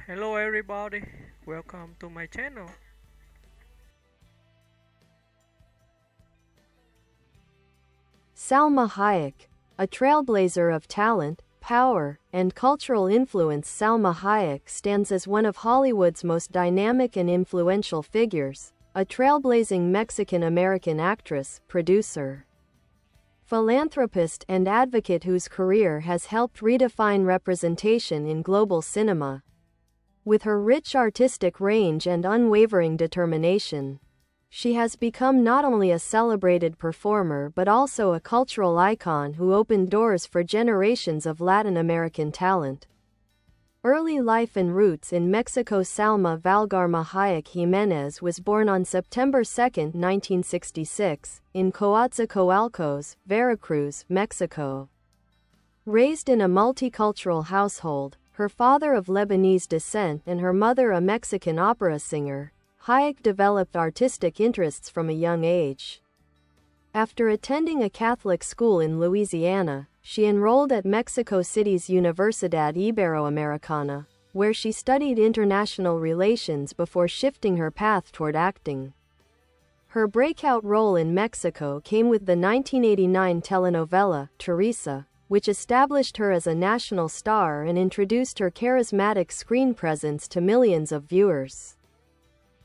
Hello everybody, welcome to my channel. Salma Hayek, a trailblazer of talent, power, and cultural influence. Salma Hayek stands as one of Hollywood's most dynamic and influential figures, a trailblazing Mexican-American actress, producer, philanthropist, and advocate whose career has helped redefine representation in global cinema. With her rich artistic range and unwavering determination, she has become not only a celebrated performer but also a cultural icon who opened doors for generations of Latin American talent. Early life and roots in Mexico. Salma Valgarma Hayek Jiménez was born on September 2, 1966, in Coatzacoalcos, Veracruz, Mexico. Raised in a multicultural household, her father of Lebanese descent and her mother a Mexican opera singer, Hayek developed artistic interests from a young age. After attending a Catholic school in Louisiana, she enrolled at Mexico City's Universidad Iberoamericana, where she studied international relations before shifting her path toward acting. Her breakout role in Mexico came with the 1989 telenovela, Teresa, which established her as a national star and introduced her charismatic screen presence to millions of viewers.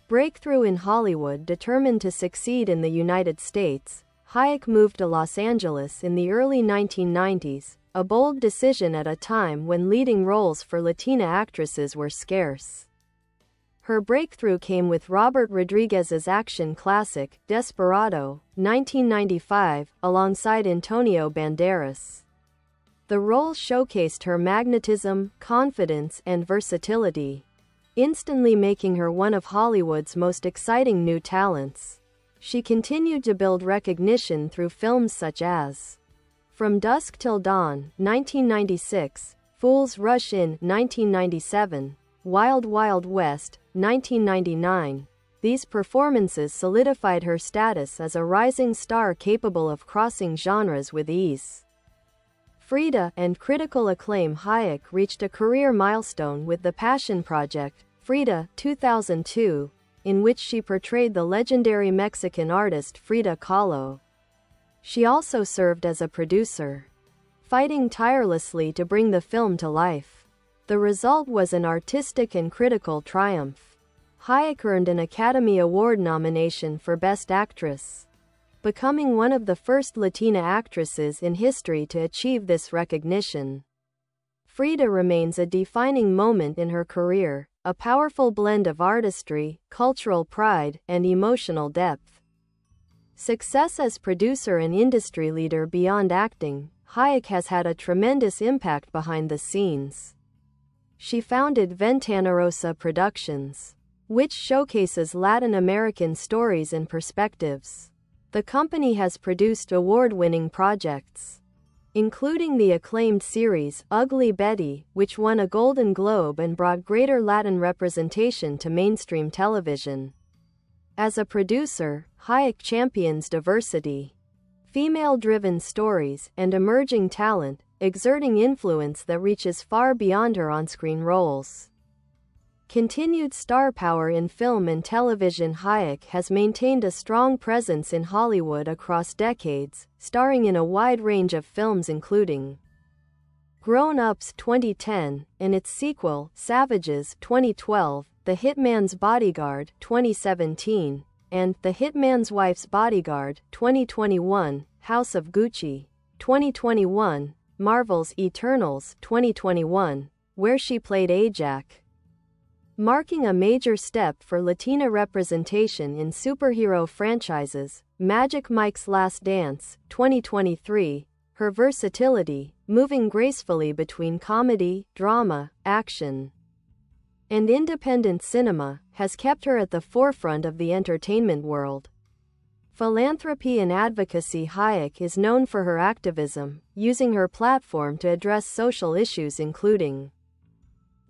Breakthrough in Hollywood. Determined to succeed in the United States, Hayek moved to Los Angeles in the early 1990s, a bold decision at a time when leading roles for Latina actresses were scarce. Her breakthrough came with Robert Rodriguez's action classic, Desperado, 1995, alongside Antonio Banderas. The role showcased her magnetism, confidence, and versatility, instantly making her one of Hollywood's most exciting new talents. She continued to build recognition through films such as From Dusk Till Dawn, 1996, Fools Rush In, 1997, Wild Wild West, 1999. These performances solidified her status as a rising star capable of crossing genres with ease. Frida and critical acclaim. Hayek reached a career milestone with The Passion Project, Frida, 2002, in which she portrayed the legendary Mexican artist Frida Kahlo. She also served as a producer, fighting tirelessly to bring the film to life. The result was an artistic and critical triumph. Hayek earned an Academy Award nomination for Best Actress, becoming one of the first Latina actresses in history to achieve this recognition. Frida remains a defining moment in her career, a powerful blend of artistry, cultural pride, and emotional depth. Success as producer and industry leader. Beyond acting, Hayek has had a tremendous impact behind the scenes. She founded Ventana Rosa Productions, which showcases Latin American stories and perspectives. The company has produced award-winning projects, including the acclaimed series Ugly Betty, which won a Golden Globe and brought greater Latin representation to mainstream television. As a producer, Hayek champions diversity, female-driven stories, and emerging talent, exerting influence that reaches far beyond her on-screen roles. Continued star power in film and television. Hayek has maintained a strong presence in Hollywood across decades, starring in a wide range of films including Grown Ups 2010, and its sequel, Savages 2012, The Hitman's Bodyguard 2017, and The Hitman's Wife's Bodyguard 2021, House of Gucci 2021, Marvel's Eternals 2021, where she played Ajak, marking a major step for Latina representation in superhero franchises. Magic Mike's Last Dance, 2023, her versatility, moving gracefully between comedy, drama, action, and independent cinema, has kept her at the forefront of the entertainment world. Philanthropy and advocacy. Hayek is known for her activism, using her platform to address social issues including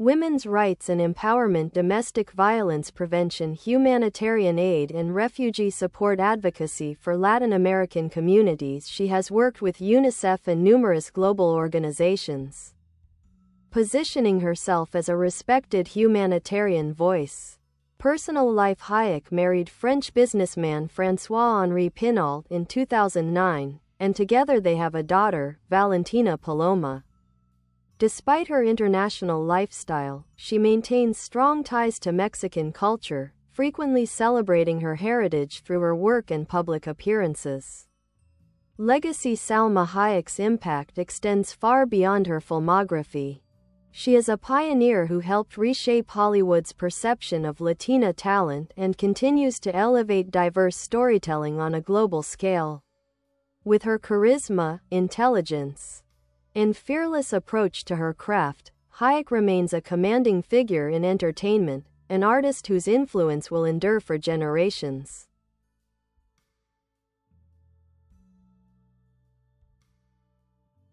women's rights and empowerment, domestic violence prevention, humanitarian aid, and refugee support. Advocacy for Latin American communities. She has worked with UNICEF and numerous global organizations, positioning herself as a respected humanitarian voice. Personal life: Hayek married French businessman François-Henri Pinault in 2009, and together they have a daughter, Valentina Paloma. Despite her international lifestyle, she maintains strong ties to Mexican culture, frequently celebrating her heritage through her work and public appearances. Legacy: Salma Hayek's impact extends far beyond her filmography. She is a pioneer who helped reshape Hollywood's perception of Latina talent and continues to elevate diverse storytelling on a global scale. With her charisma, intelligence, and fearless approach to her craft, Hayek remains a commanding figure in entertainment, an artist whose influence will endure for generations.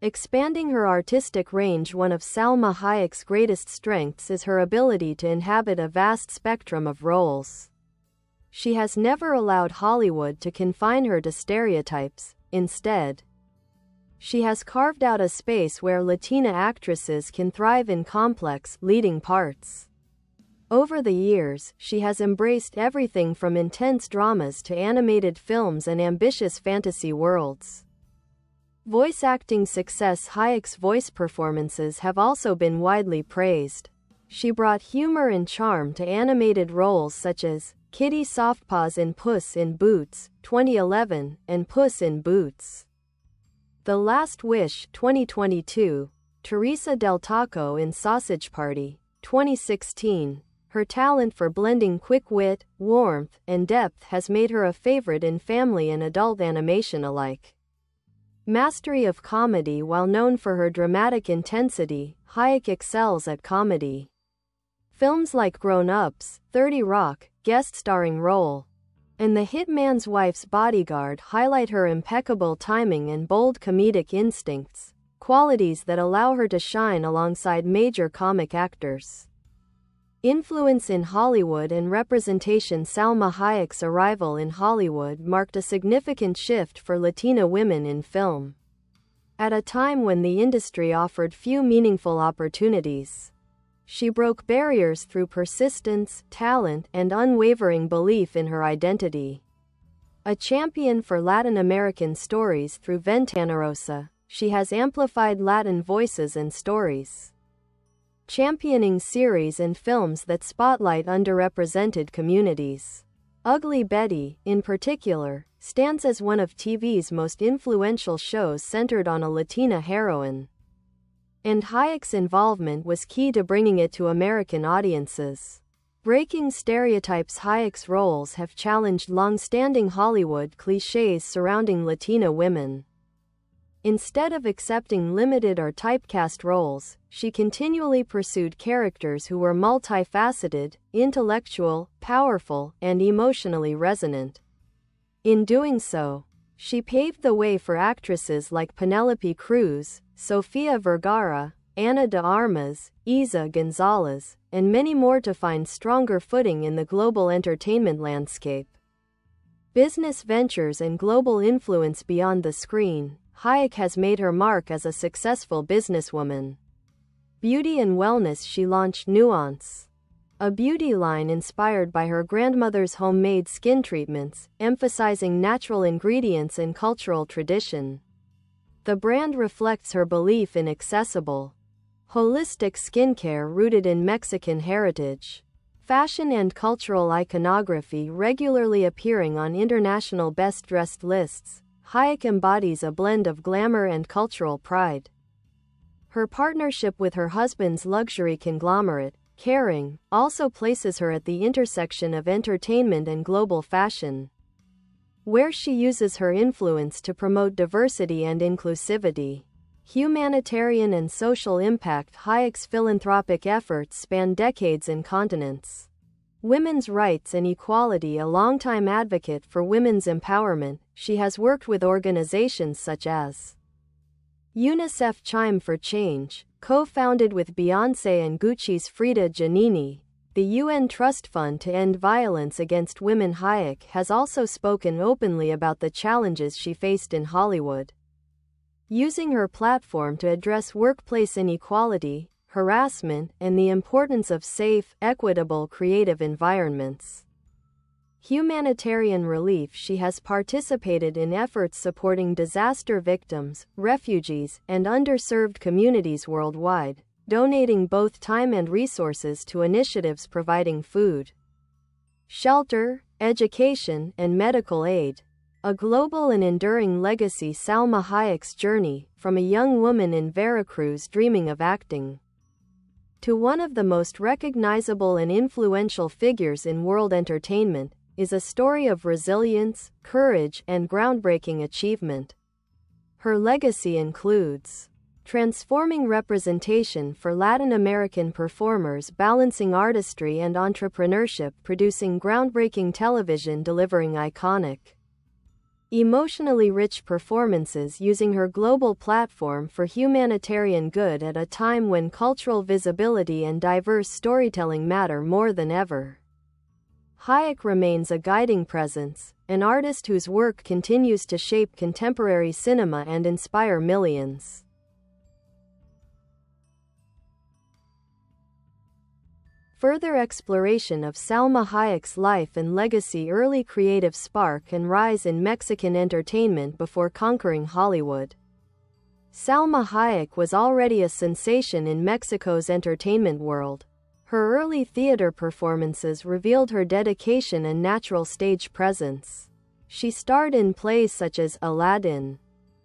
Expanding her artistic range: one of Salma Hayek's greatest strengths is her ability to inhabit a vast spectrum of roles. She has never allowed Hollywood to confine her to stereotypes. Instead, she has carved out a space where Latina actresses can thrive in complex, leading parts. Over the years, she has embraced everything from intense dramas to animated films and ambitious fantasy worlds. Voice acting success: Hayek's voice performances have also been widely praised. She brought humor and charm to animated roles such as Kitty Softpaws in Puss in Boots, 2011, and Puss in Boots: The Last Wish, 2022, Teresa del Taco in Sausage Party, 2016. Her talent for blending quick wit, warmth, and depth has made her a favorite in family and adult animation alike. Mastery of comedy: while known for her dramatic intensity, Hayek excels at comedy. Films like Grown Ups, 30 Rock, guest starring role, and The Hitman's Wife's Bodyguard highlight her impeccable timing and bold comedic instincts, qualities that allow her to shine alongside major comic actors. Influence in Hollywood and representation: Salma Hayek's arrival in Hollywood marked a significant shift for Latina women in film. At a time when the industry offered few meaningful opportunities, she broke barriers through persistence, talent, and unwavering belief in her identity. A champion for Latin American stories through Ventanarosa, she has amplified Latin voices and stories, championing series and films that spotlight underrepresented communities. Ugly Betty, in particular, stands as one of TV's most influential shows centered on a Latina heroine, and Hayek's involvement was key to bringing it to American audiences. Breaking stereotypes: Hayek's roles have challenged long-standing Hollywood clichés surrounding Latina women. Instead of accepting limited or typecast roles, she continually pursued characters who were multifaceted, intellectual, powerful, and emotionally resonant. In doing so, she paved the way for actresses like Penelope Cruz, Sofia Vergara, Ana de Armas, Isa Gonzalez, and many more to find stronger footing in the global entertainment landscape. Business ventures and global influence: beyond the screen, Hayek has made her mark as a successful businesswoman. Beauty and wellness: she launched Nuance, a beauty line inspired by her grandmother's homemade skin treatments, emphasizing natural ingredients and cultural tradition. The brand reflects her belief in accessible, holistic skincare rooted in Mexican heritage. Fashion and cultural iconography: regularly appearing on international best-dressed lists, Hayek embodies a blend of glamour and cultural pride. Her partnership with her husband's luxury conglomerate, Kering, also places her at the intersection of entertainment and global fashion, where she uses her influence to promote diversity and inclusivity. Humanitarian and social impact: Hayek's philanthropic efforts span decades and continents. Women's rights and equality: a longtime advocate for women's empowerment, she has worked with organizations such as UNICEF. Chime for Change, co-founded with Beyoncé and Gucci's Frida Giannini, the UN Trust Fund to End Violence Against Women. Hayek has also spoken openly about the challenges she faced in Hollywood, using her platform to address workplace inequality, harassment, and the importance of safe, equitable, creative environments. Humanitarian relief. She has participated in efforts supporting disaster victims, refugees, and underserved communities worldwide, donating both time and resources to initiatives providing food, shelter, education, and medical aid. A global and enduring legacy. Salma Hayek's journey, from a young woman in Veracruz dreaming of acting, to one of the most recognizable and influential figures in world entertainment, is a story of resilience, courage, and groundbreaking achievement. Her legacy includes transforming representation for Latin American performers, balancing artistry and entrepreneurship, producing groundbreaking television, delivering iconic, emotionally rich performances, using her global platform for humanitarian good at a time when cultural visibility and diverse storytelling matter more than ever. Hayek remains a guiding presence, an artist whose work continues to shape contemporary cinema and inspire millions. Further exploration of Salma Hayek's life and legacy. Early creative spark and rise in Mexican entertainment before conquering Hollywood. Salma Hayek was already a sensation in Mexico's entertainment world. Her early theater performances revealed her dedication and natural stage presence. She starred in plays such as Aladdin,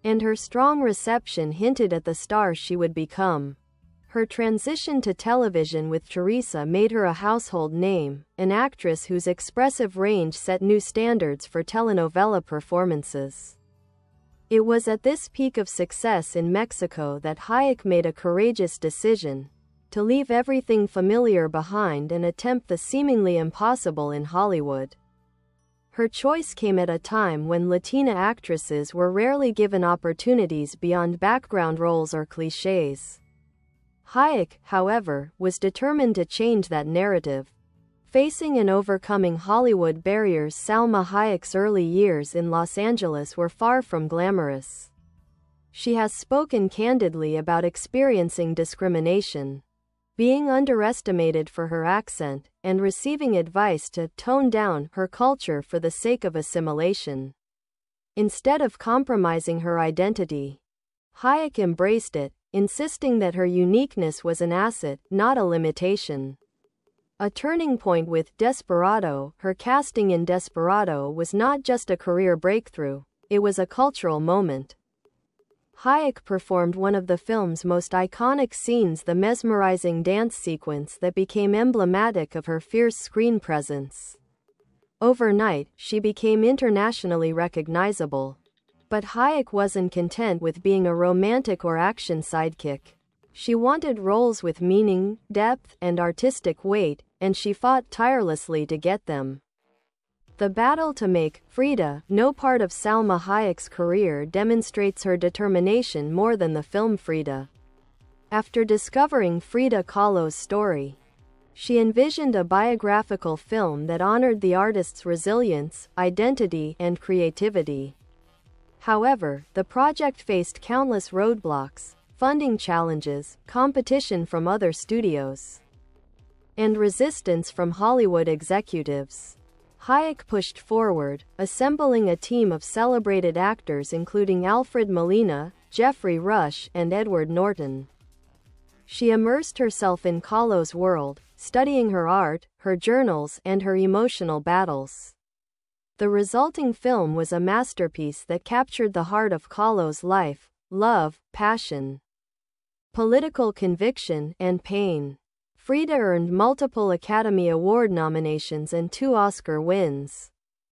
and her strong reception hinted at the star she would become. Her transition to television with Teresa made her a household name, an actress whose expressive range set new standards for telenovela performances. It was at this peak of success in Mexico that Hayek made a courageous decision to leave everything familiar behind and attempt the seemingly impossible in Hollywood. Her choice came at a time when Latina actresses were rarely given opportunities beyond background roles or clichés. Hayek, however, was determined to change that narrative. Facing and overcoming Hollywood barriers. Salma Hayek's early years in Los Angeles were far from glamorous. She has spoken candidly about experiencing discrimination, being underestimated for her accent, and receiving advice to tone down her culture for the sake of assimilation. Instead of compromising her identity, Hayek embraced it, insisting that her uniqueness was an asset, not a limitation. A turning point with Desperado. Her casting in Desperado was not just a career breakthrough, it was a cultural moment. Hayek performed one of the film's most iconic scenes, the mesmerizing dance sequence that became emblematic of her fierce screen presence. Overnight, she became internationally recognizable. But Hayek wasn't content with being a romantic or action sidekick. She wanted roles with meaning, depth, and artistic weight, and she fought tirelessly to get them. The battle to make Frida no part of Salma Hayek's career demonstrates her determination more than the film Frida. After discovering Frida Kahlo's story, she envisioned a biographical film that honored the artist's resilience, identity, and creativity. However, the project faced countless roadblocks, funding challenges, competition from other studios, and resistance from Hollywood executives. Hayek pushed forward, assembling a team of celebrated actors including Alfred Molina, Geoffrey Rush, and Edward Norton. She immersed herself in Kahlo's world, studying her art, her journals, and her emotional battles. The resulting film was a masterpiece that captured the heart of Kahlo's life, love, passion, political conviction, and pain. Frida earned multiple Academy Award nominations and 2 Oscar wins.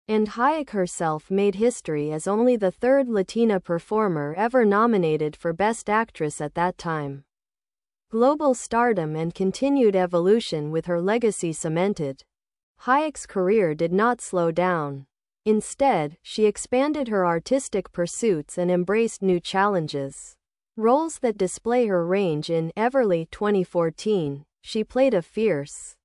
And Hayek herself made history as only the 3rd Latina performer ever nominated for Best Actress at that time. Global stardom and continued evolution with her legacy cemented. Hayek's career did not slow down. Instead, she expanded her artistic pursuits and embraced new challenges. Roles that display her range. In Everly 2014, she played a fearless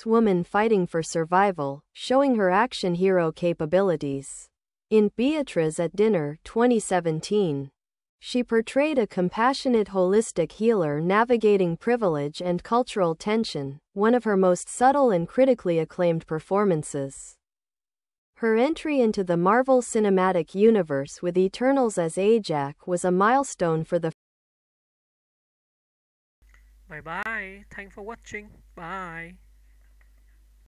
woman fighting for survival, showing her action hero capabilities. In Beatriz at Dinner 2017, She portrayed a compassionate holistic healer navigating privilege and cultural tension, one of her most subtle and critically acclaimed performances. Her entry into the Marvel Cinematic Universe with Eternals as Ajak was a milestone for the Bye bye. Thanks for watching. Bye.